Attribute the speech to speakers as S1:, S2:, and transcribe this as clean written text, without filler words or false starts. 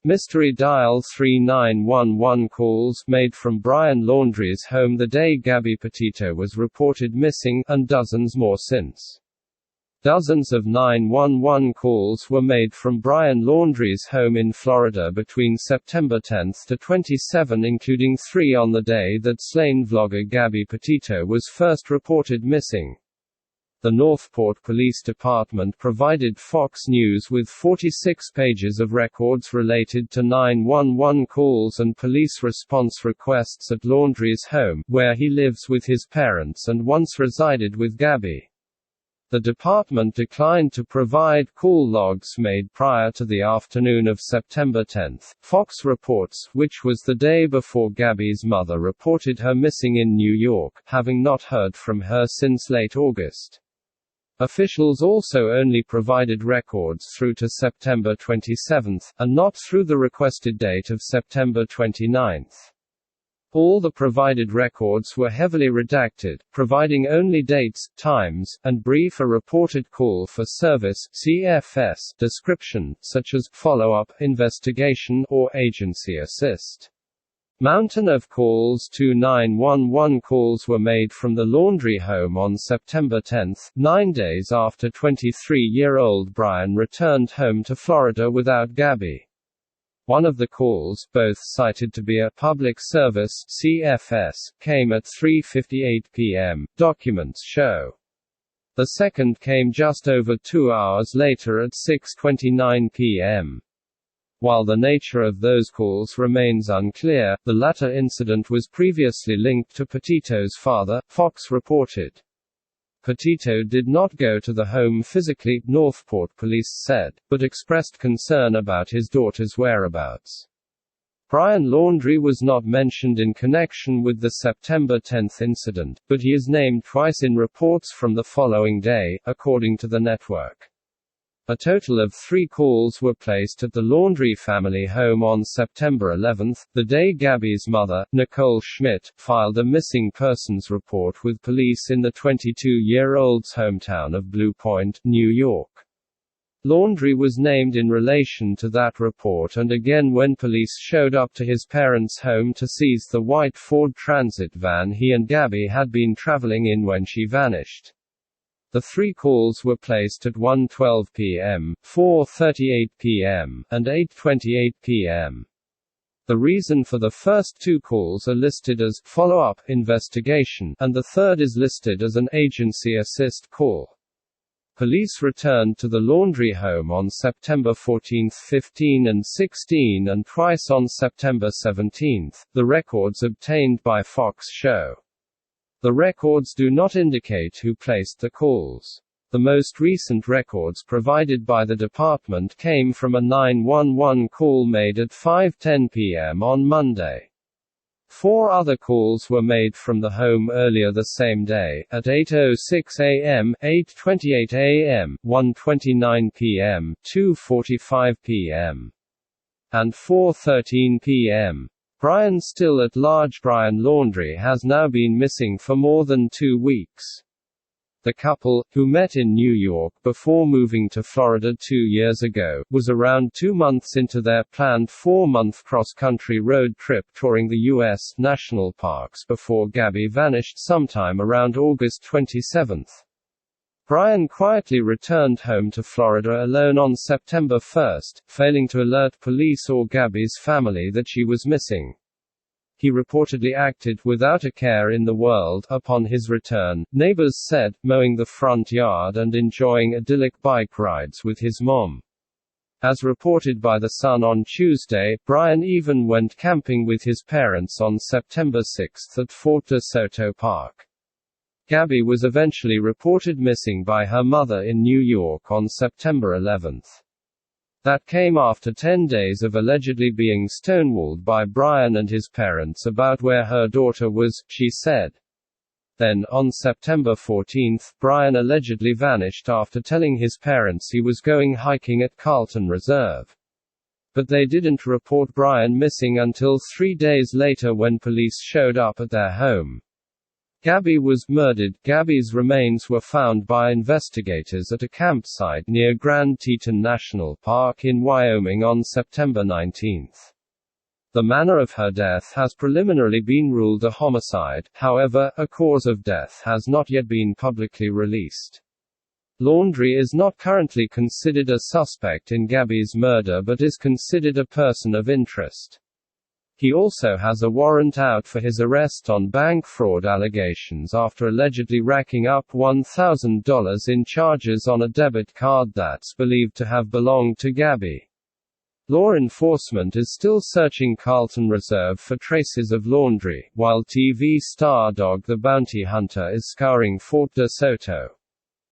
S1: Mystery Dial 3911 calls made from Brian Laundrie's home the day Gabby Petito was reported missing, and dozens more since. Dozens of 911 calls were made from Brian Laundrie's home in Florida between September 10 to 27, including 3 on the day that slain vlogger Gabby Petito was first reported missing. The Northport Police Department provided Fox News with 46 pages of records related to 911 calls and police response requests at Laundrie's home, where he lives with his parents and once resided with Gabby. The department declined to provide call logs made prior to the afternoon of September 10. Fox reports, which was the day before Gabby's mother reported her missing in New York, having not heard from her since late August. Officials also only provided records through to September 27, and not through the requested date of September 29. All the provided records were heavily redacted, providing only dates, times, and brief a reported call for service (CFS) description, such as follow-up, investigation, or agency assist. Mountain of calls to 911 calls were made from the Laundrie home on September 10, 9 days after 23-year-old Brian returned home to Florida without Gabby. One of the calls, both cited to be a public service (CFS), came at 3:58 p.m., documents show. The second came just over 2 hours later at 6:29 p.m. While the nature of those calls remains unclear, the latter incident was previously linked to Petito's father, Fox reported. Petito did not go to the home physically, Northport police said, but expressed concern about his daughter's whereabouts. Brian Laundrie was not mentioned in connection with the September 10 incident, but he is named twice in reports from the following day, according to the network. A total of 3 calls were placed at the Laundrie family home on September 11, the day Gabby's mother, Nicole Schmidt, filed a missing persons report with police in the 22-year-old's hometown of Blue Point, New York. Laundrie was named in relation to that report and again when police showed up to his parents' home to seize the white Ford Transit van he and Gabby had been traveling in when she vanished. The 3 calls were placed at 1:12 p.m., 4:38 p.m., and 8:28 p.m. The reason for the first 2 calls are listed as follow-up investigation, and the third is listed as an agency assist call. Police returned to the Laundrie home on September 14, 15 and 16 and twice on September 17, the records obtained by Fox show. The records do not indicate who placed the calls. The most recent records provided by the department came from a 911 call made at 5:10 p.m. on Monday. 4 other calls were made from the home earlier the same day, at 8:06 a.m., 8:28 a.m., 1:29 p.m., 2:45 p.m., and 4:13 p.m. Brian still at large. Brian Laundrie has now been missing for more than 2 weeks. The couple, who met in New York before moving to Florida 2 years ago, was around 2 months into their planned 4-month cross-country road trip touring the U.S. national parks before Gabby vanished sometime around August 27. Brian quietly returned home to Florida alone on September 1, failing to alert police or Gabby's family that she was missing. He reportedly acted without a care in the world upon his return, neighbors said, mowing the front yard and enjoying idyllic bike rides with his mom. As reported by The Sun on Tuesday, Brian even went camping with his parents on September 6 at Fort DeSoto Park. Gabby was eventually reported missing by her mother in New York on September 11. That came after 10 days of allegedly being stonewalled by Brian and his parents about where her daughter was, she said. Then, on September 14, Brian allegedly vanished after telling his parents he was going hiking at Carlton Reserve. But they didn't report Brian missing until 3 days later when police showed up at their home. Gabby was murdered. Gabby's remains were found by investigators at a campsite near Grand Teton National Park in Wyoming on September 19. The manner of her death has preliminarily been ruled a homicide, however, a cause of death has not yet been publicly released. Laundrie is not currently considered a suspect in Gabby's murder but is considered a person of interest. He also has a warrant out for his arrest on bank fraud allegations after allegedly racking up $1,000 in charges on a debit card that's believed to have belonged to Gabby. Law enforcement is still searching Carlton Reserve for traces of Laundrie, while TV star Dog the Bounty Hunter is scouring Fort DeSoto.